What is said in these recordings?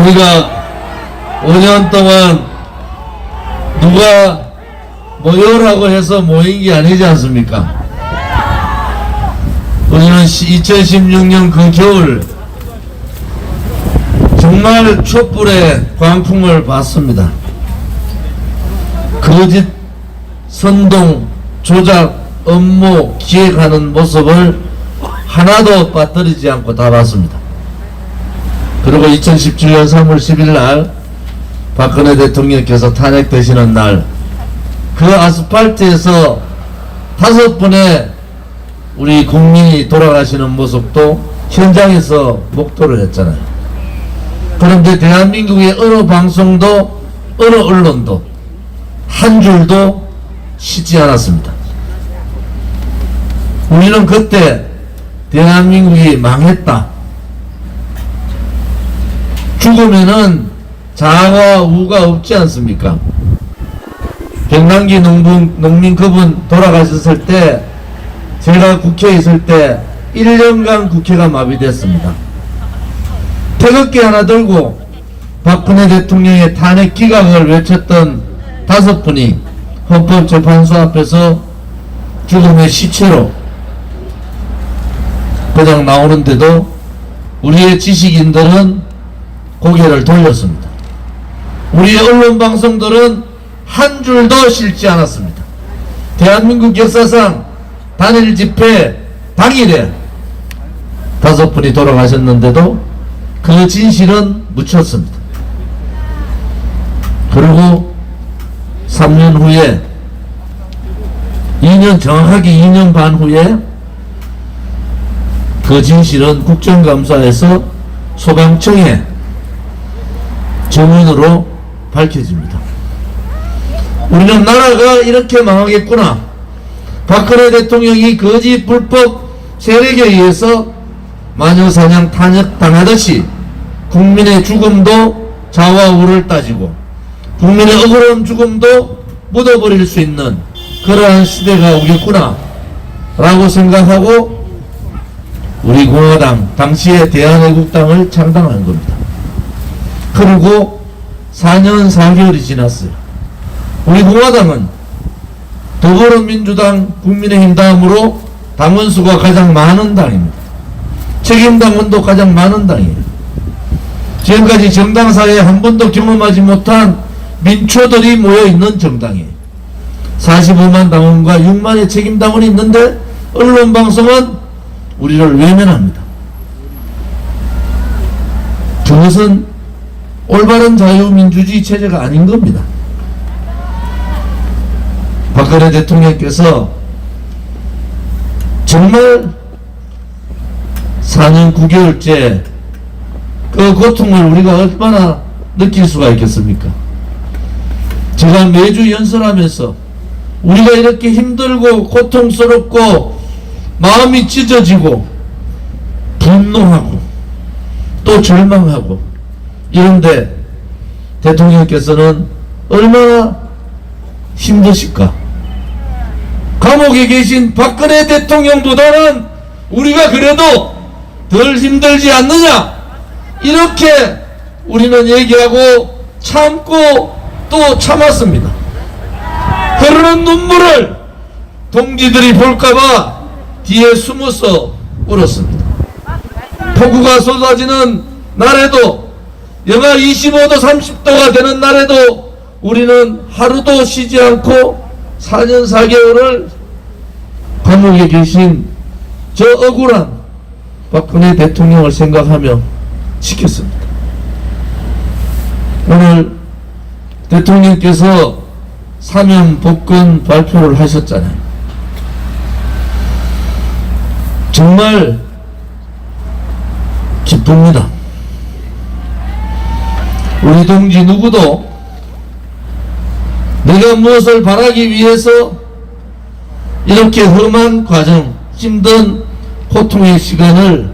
우리가 5년 동안 누가 모여라고 해서 모인 게 아니지 않습니까? 우리는 2016년 그 겨울 정말 촛불의 광풍을 봤습니다. 거짓, 선동, 조작, 업무, 기획하는 모습을 하나도 빠뜨리지 않고 다 봤습니다. 그리고 2017년 3월 10일 날 박근혜 대통령께서 탄핵되시는 날 그 아스팔트에서 5분의 우리 국민이 돌아가시는 모습도 현장에서 목도를 했잖아요. 그런데 대한민국의 어느 방송도 어느 언론도 한 줄도 쉬지 않았습니다. 우리는 그때 대한민국이 망했다, 죽으면은 자아와 우가 없지 않습니까? 백남기 농민 그분 돌아가셨을 때 제가 국회에 있을 때 1년간 국회가 마비됐습니다. 태극기 하나 들고 박근혜 대통령의 탄핵 기각을 외쳤던 5분이 헌법재판소 앞에서 죽음의 시체로 그냥 나오는데도 우리의 지식인들은 고개를 돌렸습니다. 우리의 언론 방송들은 한 줄도 실지 않았습니다. 대한민국 역사상 단일 집회 당일에 5분이 돌아가셨는데도 그 진실은 묻혔습니다. 그리고 3년 후에 정확하게 2년 반 후에 그 진실은 국정감사에서 소방청의 증언으로 밝혀집니다. 우리는 나라가 이렇게 망하겠구나. 박근혜 대통령이 거짓 불법 세력에 의해서 마녀사냥 탄핵당하듯이 국민의 죽음도 자와우를 따지고 국민의 억울한 죽음도 묻어버릴 수 있는 그러한 시대가 오겠구나 라고 생각하고 우리 공화당, 당시에 대한애국당을 창당한 겁니다. 그리고 4년 4개월이 지났어요. 우리 공화당은 더불어민주당, 국민의힘 다음으로 당원수가 가장 많은 당입니다. 책임당원도 가장 많은 당이에요. 지금까지 정당사회에 한 번도 경험하지 못한 민초들이 모여있는 정당이에요. 45만 당원과 6만의 책임당원이 있는데 언론방송은 우리를 외면합니다. 그것은 올바른 자유민주주의 체제가 아닌 겁니다. 박근혜 대통령께서 정말 4년 9개월째 그 고통을 우리가 얼마나 느낄 수가 있겠습니까? 제가 매주 연설하면서 우리가 이렇게 힘들고 고통스럽고 마음이 찢어지고 분노하고 또 절망하고 이런데 대통령께서는 얼마나 힘드실까? 감옥에 계신 박근혜 대통령보다는 우리가 그래도 덜 힘들지 않느냐, 이렇게 우리는 얘기하고 참고 또 참았습니다. 흐르는 눈물을 동지들이 볼까봐 뒤에 숨어서 울었습니다. 폭우가 쏟아지는 날에도, 영하 25도 30도가 되는 날에도 우리는 하루도 쉬지 않고 4년 4개월을 감옥에 계신 저 억울한 박근혜 대통령을 생각하며 지켰습니다. 오늘 대통령께서 사면 복권 발표를 하셨잖아요. 정말 기쁩니다. 우리 동지 누구도 내가 무엇을 바라기 위해서 이렇게 험한 과정, 힘든 고통의 시간을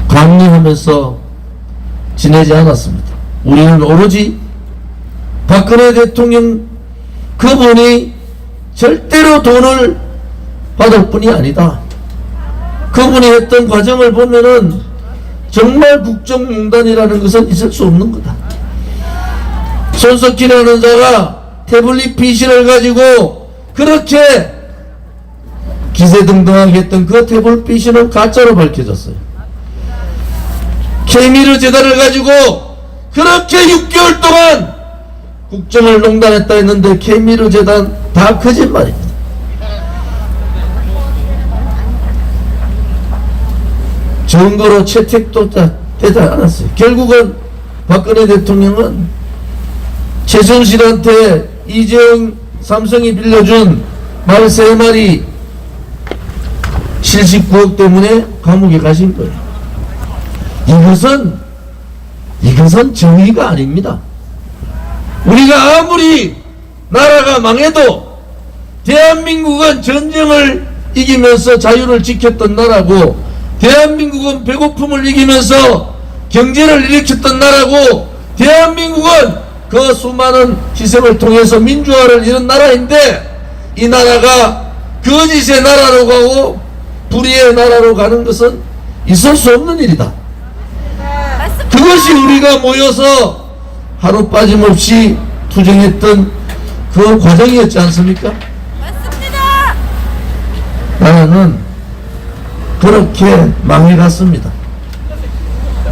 감내하면서 지내지 않았습니다. 우리는 오로지 박근혜 대통령 그분이 절대로 돈을 받을 뿐이 아니다. 그분이 했던 과정을 보면은 정말 국정농단이라는 것은 있을 수 없는 거다. 손석희라는 자가 태블릿 PC를 가지고 그렇게 기세등등하게 했던 그 태블릿 PC는 가짜로 밝혀졌어요. 케미르 재단을 가지고 그렇게 6개월 동안 국정을 농단했다 했는데 케미르 재단 다 거짓말입니다. 증거로 채택도 되지 않았어요. 결국은 박근혜 대통령은 최순실한테 이재용 삼성이 빌려준 말 3마리 실식 9억 때문에 감옥에 가신 거예요. 이것은 정의가 아닙니다. 우리가 아무리 나라가 망해도 대한민국은 전쟁을 이기면서 자유를 지켰던 나라고, 대한민국은 배고픔을 이기면서 경제를 일으켰던 나라고, 대한민국은 그 수많은 희생을 통해서 민주화를 이룬 나라인데, 이 나라가 거짓의 나라로 가고 불의의 나라로 가는 것은 있을 수 없는 일이다. 그것이 우리가 모여서 하루 빠짐없이 투쟁했던 그 과정이었지 않습니까? 맞습니다. 나라는 그렇게 망해갔습니다.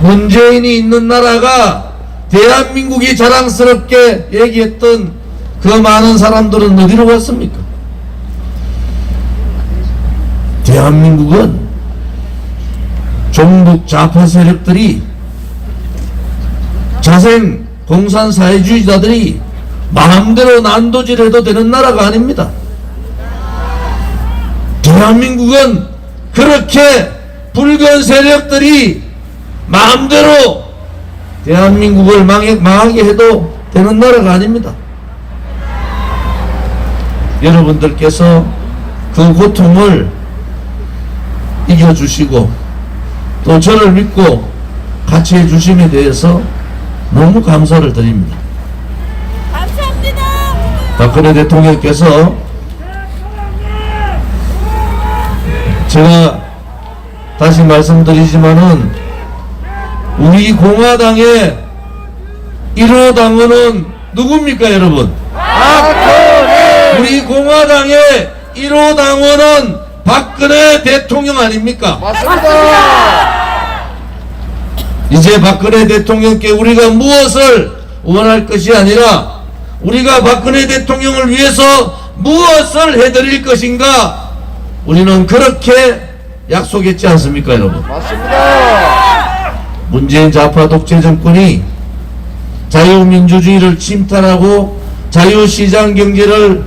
문재인이 있는 나라가 대한민국이 자랑스럽게 얘기했던 그 많은 사람들은 어디로 갔습니까? 대한민국은 종북 좌파 세력들이, 자생 공산사회주의자들이 마음대로 난도질해도 되는 나라가 아닙니다. 대한민국은 그렇게 붉은 세력들이 마음대로 대한민국을 망하게 해도 되는 나라가 아닙니다. 여러분들께서 그 고통을 이겨주시고 또 저를 믿고 같이 해주심에 대해서 너무 감사를 드립니다. 감사합니다. 박근혜 대통령께서 제가 다시 말씀드리지만은 우리 공화당의 1호 당원은 누굽니까 여러분? 박근혜! 우리 공화당의 1호 당원은 박근혜 대통령 아닙니까? 맞습니다. 이제 박근혜 대통령께 우리가 무엇을 원할 것이 아니라 우리가 박근혜 대통령을 위해서 무엇을 해드릴 것인가, 우리는 그렇게 약속했지 않습니까 여러분? 맞습니다. 문재인 좌파 독재 정권이 자유민주주의를 침탈하고 자유시장 경제를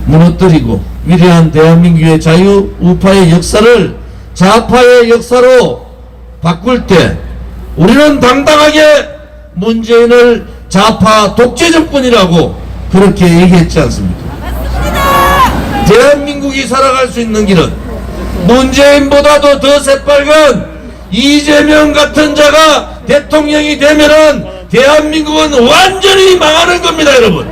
무너뜨리고 위대한 대한민국의 자유 우파의 역사를 좌파의 역사로 바꿀 때 우리는 당당하게 문재인을 좌파 독재 정권이라고 그렇게 얘기했지 않습니까? 맞습니다. 대한민국이 살아갈 수 있는 길은 문재인보다도 더 새빨간 이재명 같은 자가 대통령이 되면은 대한민국은 완전히 망하는 겁니다 여러분.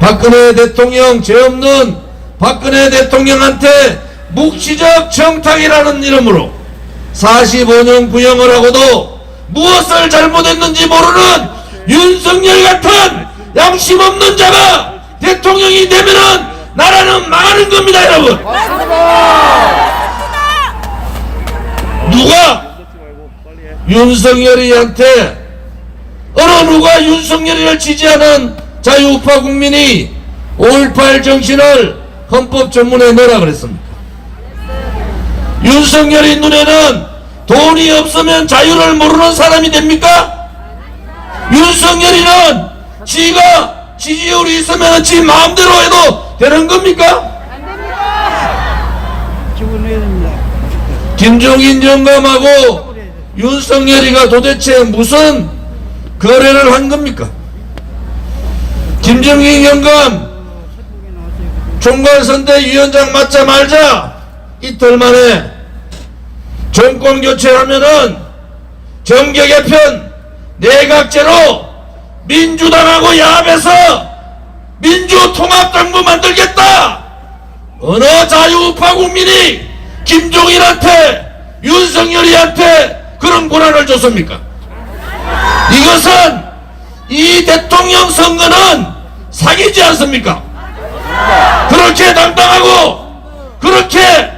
박근혜 대통령, 죄 없는 박근혜 대통령한테 묵시적 청탁이라는 이름으로 45년 구형을 하고도 무엇을 잘못했는지 모르는 윤석열 같은 양심 없는 자가 대통령이 되면은 나라는 망하는 겁니다 여러분. 누가 윤석열이한테, 어느 누가 윤석열이를 지지하는 자유우파 국민이 5.18 정신을 헌법 전문에 넣으라 그랬습니까? 윤석열이 눈에는 돈이 없으면 자유를 모르는 사람이 됩니까? 윤석열이는 지가 지지율이 있으면 지 마음대로 해도 되는 겁니까? 김종인 영감하고 윤석열이가 도대체 무슨 거래를 한 겁니까? 김종인 영감 총괄선대위원장 맡자마자 이틀 만에 정권 교체하면은 정계 개편, 내각제로 민주당하고 야합해서 민주통합정부 만들겠다. 어느 자유우파 국민이 김종인한테 윤석열이한테 그런 권한을 줬습니까? 이것은 이 대통령 선거는 사기지 않습니까? 그렇게 당당하고 그렇게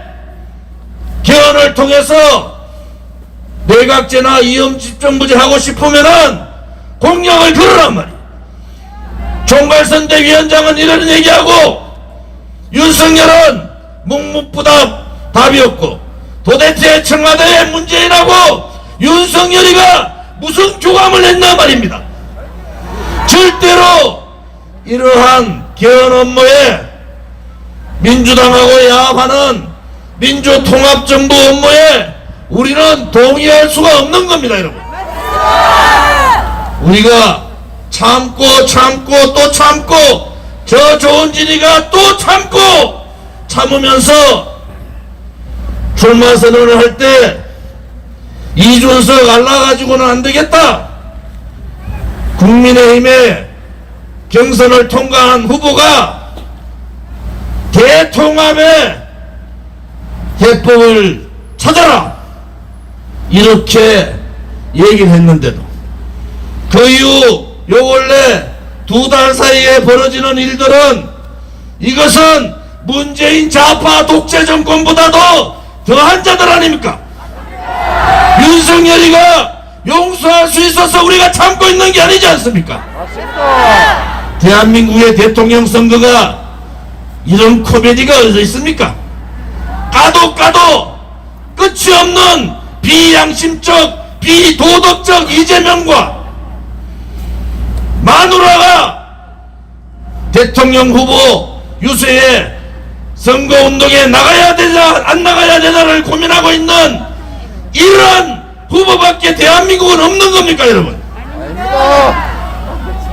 개헌을 통해서 내각제나 이념집정부제 하고 싶으면은 공약을 걸으란 말이야. 총괄선대위원장은 이런 얘기하고 윤석열은 묵묵부답 답이 없고 도대체 청와대의 문재인하고 윤석열이가 무슨 교감을 했나 말입니다. 절대로 이러한 개헌 업무에 민주당하고 야합하는 민주통합정부 업무에 우리는 동의할 수가 없는 겁니다, 여러분. 우리가 참고 또 참고 저 조은진이가 또 참으면서 출마 선언을 할 때 이준석 알라가지고는 안 되겠다. 국민의힘의 경선을 통과한 후보가 대통합의 해법을 찾아라 이렇게 얘기를 했는데도 그 이후 요 원래 2달 사이에 벌어지는 일들은 이것은 문재인 좌파 독재 정권보다도 더한 자들 아닙니까? 윤석열이가 용서할 수 있어서 우리가 참고 있는 게 아니지 않습니까? 맞습니다. 대한민국의 대통령 선거가 이런 코미디가 어디서 있습니까? 까도 끝이 없는 비양심적 비도덕적 이재명과 마누라가 대통령 후보 유세에 선거운동에 나가야 되냐 안 나가야 되냐를 고민하고 있는 이런 후보밖에 대한민국은 없는 겁니까, 여러분? 아닙니다.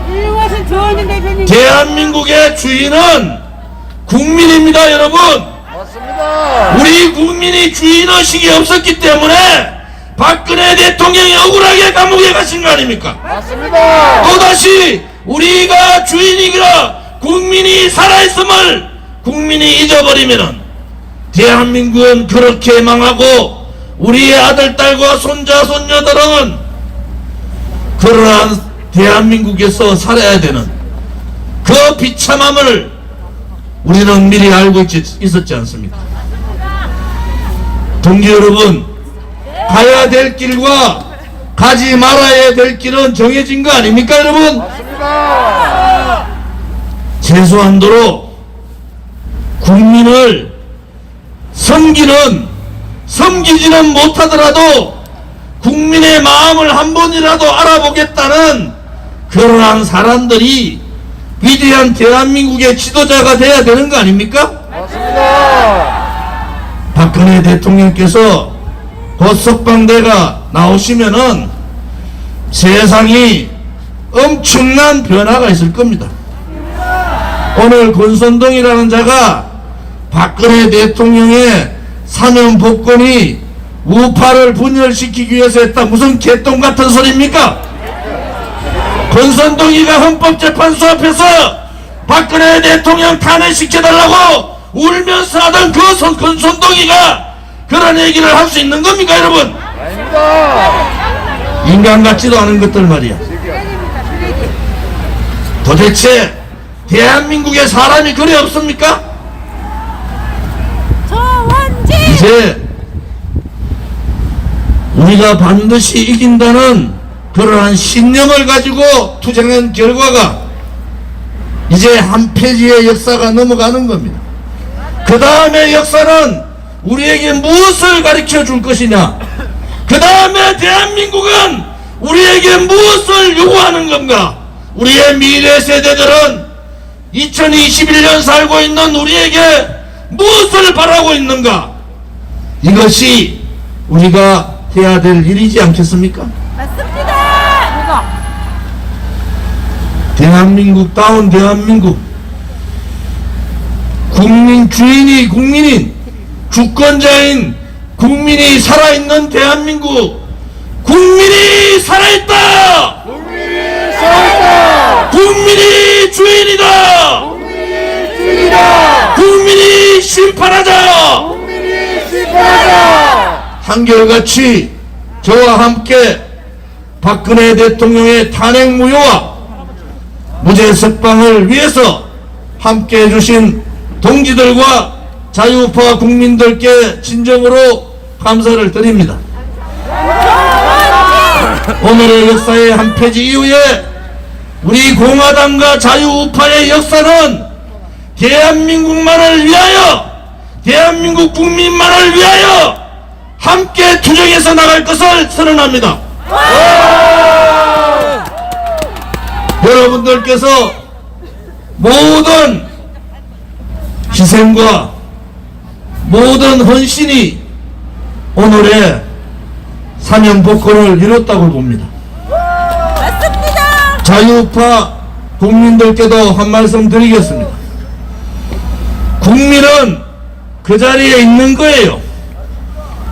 훌륭하신 조원진 대표님. 대한민국의 주인은 국민입니다, 여러분. 맞습니다. 우리 국민이 주인의식이 없었기 때문에 박근혜 대통령이 억울하게 감옥에 가신 거 아닙니까? 맞습니다. 또다시 우리가 주인이라 국민이 살아있음을 국민이 잊어버리면은 대한민국은 그렇게 망하고 우리의 아들, 딸과 손자, 손녀들은 그러한 대한민국에서 살아야 되는 그 비참함을 우리는 미리 알고 있었지 않습니까? 동지 여러분, 가야 될 길과 가지 말아야 될 길은 정해진 거 아닙니까, 여러분? 맞습니다. 최소한도로 국민을 섬기지는 못하더라도 국민의 마음을 한 번이라도 알아보겠다는 그러한 사람들이 위대한 대한민국의 지도자가 돼야 되는 거 아닙니까? 맞습니다. 박근혜 대통령께서 곧 석방대가 나오시면은 세상이 엄청난 변화가 있을 겁니다. 오늘 권선동이라는 자가 박근혜 대통령의 사면 복권이 우파를 분열시키기 위해서 했다. 무슨 개똥 같은 소리입니까? 권선동이가 헌법재판소 앞에서 박근혜 대통령 탄핵시켜달라고 울면서 하던 그 권선동이가 그런 얘기를 할 수 있는 겁니까, 여러분? 아닙니다. 인간 같지도 않은 것들 말이야. 도대체 대한민국에 사람이 그리 없습니까? 조원진. 이제 우리가 반드시 이긴다는 그러한 신념을 가지고 투쟁한 결과가 이제 한 페이지의 역사가 넘어가는 겁니다. 그 다음에 역사는 우리에게 무엇을 가르쳐 줄 것이냐, 그 다음에 대한민국은 우리에게 무엇을 요구하는 건가, 우리의 미래 세대들은 2021년 살고 있는 우리에게 무엇을 바라고 있는가, 이것이 우리가 해야 될 일이지 않겠습니까? 맞습니다. 대한민국다운 대한민국, 국민 주인이 국민인, 주권자인 국민이 살아있는 대한민국, 국민이 살아있다! 국민이 살아있다. 국민이 주인이다! 국민이 주인이다. 국민이 심판하자! 국민이 심판하자. 한결같이 저와 함께 박근혜 대통령의 탄핵 무효와 무죄 석방을 위해서 함께 해주신 동지들과 자유우파 국민들께 진정으로 감사를 드립니다. 오늘의 역사의 한 페이지 이후에 우리 공화당과 자유우파의 역사는 대한민국만을 위하여, 대한민국 국민만을 위하여 함께 투쟁해서 나갈 것을 선언합니다. 여러분들께서 모든 희생과 모든 헌신이 오늘의 사명복권을 이뤘다고 봅니다. 맞습니다. 자유우파 국민들께도 한 말씀 드리겠습니다. 국민은 그 자리에 있는 거예요.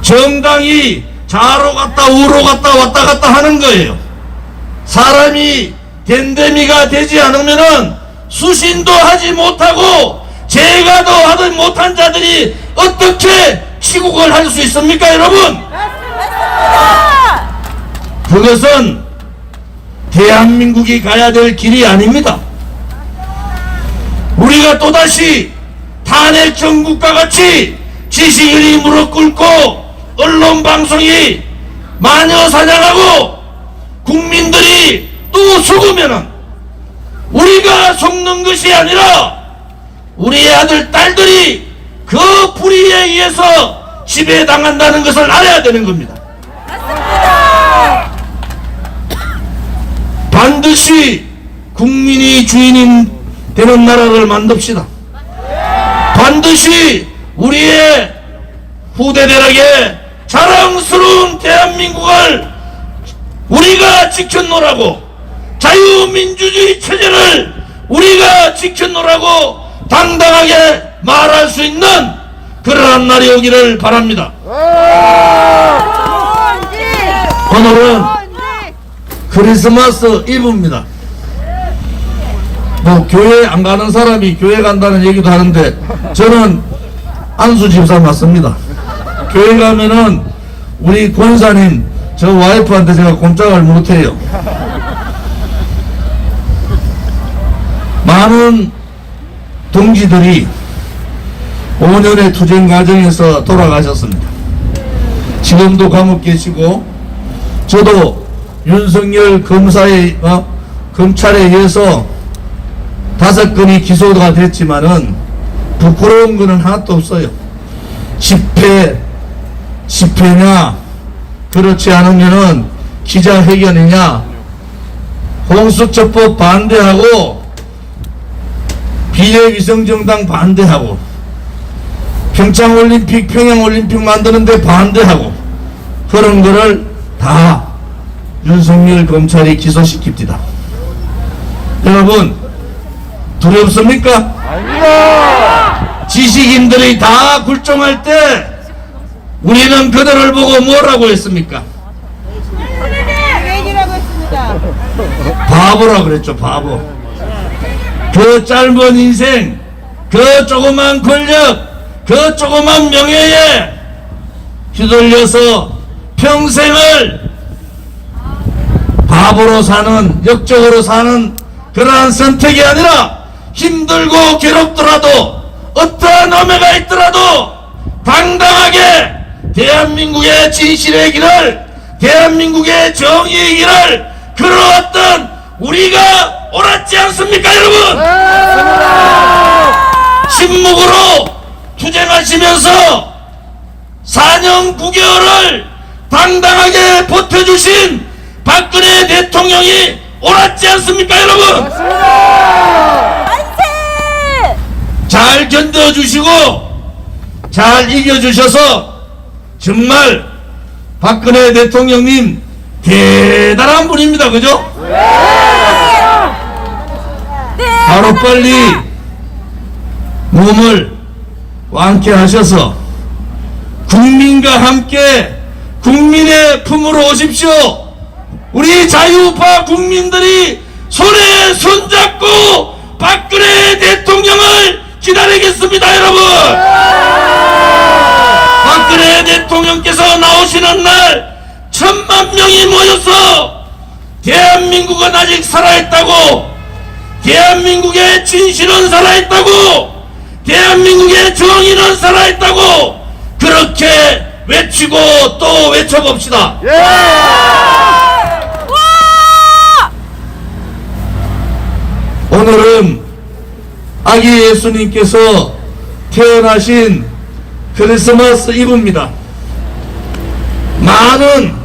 정당이 좌로 갔다 우로 갔다 왔다 갔다 하는 거예요. 사람이 덴데미가 되지 않으면은 수신도 하지 못하고 제가도 하지 못한 자들이 어떻게 치국을 할 수 있습니까, 여러분? 맞습니다. 그것은 대한민국이 가야 될 길이 아닙니다. 우리가 또다시 탄핵 정국과 같이 지식인이 무릎 꿇고 언론 방송이 마녀 사냥하고 국민들이 또 속으면은 우리가 속는 것이 아니라 우리의 아들 딸들이 그 불의에 의해서 지배당한다는 것을 알아야 되는 겁니다. 맞습니다. 반드시 국민이 주인이 되는 나라를 만듭시다. 반드시 우리의 후대들에게 자랑스러운 대한민국을 우리가 지켜놓으라고, 자유민주주의 체제를 우리가 지켜놓으라고 당당하게 말할 수 있는 그러한 날이 오기를 바랍니다. 오늘은 크리스마스 이브입니다. 뭐 교회 안 가는 사람이 교회 간다는 얘기도 하는데 저는 안수 집사 맞습니다. 교회 가면은 우리 권사님 저 와이프한테 제가 꼼짝을 못해요. 많은 동지들이 5년의 투쟁 과정에서 돌아가셨습니다. 지금도 감옥 계시고, 저도 윤석열 검사의 검찰에 의해서 5건이 기소가 됐지만은 부끄러운 거는 하나도 없어요. 집회냐 그렇지 않으면은 기자회견이냐, 공수처법 반대하고 비례위성정당 반대하고 평창올림픽 평양올림픽 만드는데 반대하고 그런 거를 다 윤석열 검찰이 기소시킵니다. 여러분 두렵습니까? 아닙니다. 지식인들이 다 굴종할 때 우리는 그들을 보고 뭐라고 했습니까? 얘기라고 했습니다. 바보라 그랬죠. 바보. 그 짧은 인생, 그 조그만 권력, 그 조그만 명예에 휘둘려서 평생을 바보로 사는, 역적으로 사는 그러한 선택이 아니라 힘들고 괴롭더라도 어떠한 엄해가 있더라도 당당하게 대한민국의 진실의 길을, 대한민국의 정의의 길을 걸어왔던 우리가 옳았지 않습니까, 여러분? 침묵으로 투쟁하시면서 4년 9개월을 당당하게 버텨주신 박근혜 대통령이 옳았지 않습니까, 여러분? 만세! 잘 견뎌주시고 잘 이겨주셔서 정말 박근혜 대통령님 대단한 분입니다. 그죠? 하루빨리 몸을 완쾌하셔서 국민과 함께 국민의 품으로 오십시오. 우리 자유우파 국민들이 손에 손잡고 박근혜 대통령을 기다리겠습니다, 여러분. 박근혜 대통령께서 나오시는 날 1000만 명이 모여서 대한민국은 아직 살아있다고, 대한민국의 진실은 살아있다고, 대한민국의 정의는 살아있다고 그렇게 외치고 또 외쳐봅시다. 오늘은 아기 예수님께서 태어나신 크리스마스 이브입니다. 많은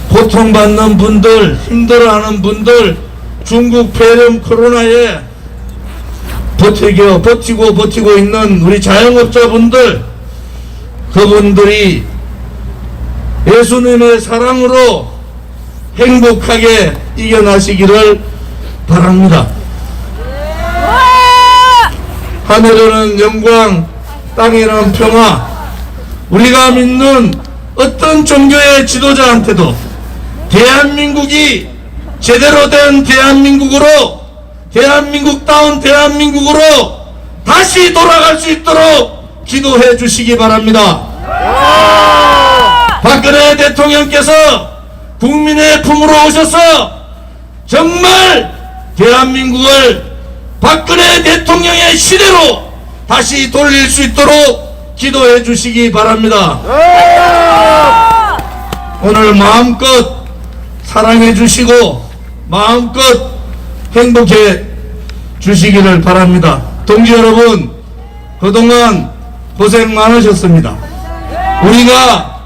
고통받는 분들, 힘들어하는 분들, 중국 폐렴 코로나에 버티고 있는 우리 자영업자분들, 그분들이 예수님의 사랑으로 행복하게 이겨나시기를 바랍니다. 하늘에는 영광, 땅에는 평화. 우리가 믿는 어떤 종교의 지도자한테도 대한민국이 제대로 된 대한민국으로, 대한민국다운 대한민국으로 다시 돌아갈 수 있도록 기도해 주시기 바랍니다. 박근혜 대통령께서 국민의 품으로 오셔서 정말 대한민국을 박근혜 대통령의 시대로 다시 돌릴 수 있도록 기도해 주시기 바랍니다. 오늘 마음껏 사랑해 주시고 마음껏 행복해 주시기를 바랍니다. 동지 여러분, 그동안 고생 많으셨습니다. 우리가